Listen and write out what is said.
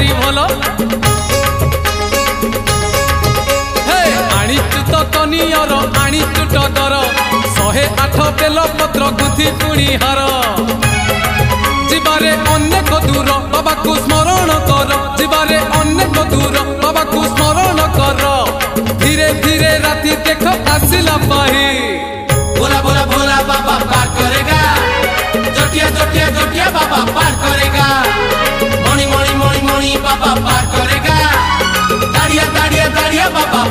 भारी भलो आनीचु तो कनियर आनीचु टगर 108 बेल पत्र गुथि पुणी हार जीवारे अनेक दूर बाबा को स्मरण कर जीवारे अनेक दूर बाबा को स्मरण कर धीरे धीरे राति देख आसिला पाही भोला भोला भोला बाबा पार करेगा जटिया जटिया जटिया बाबा पार करेगा मणि मणि मणि मणि बाबा पार करेगा दाड़िया दाड़िया दाड़िया बाबा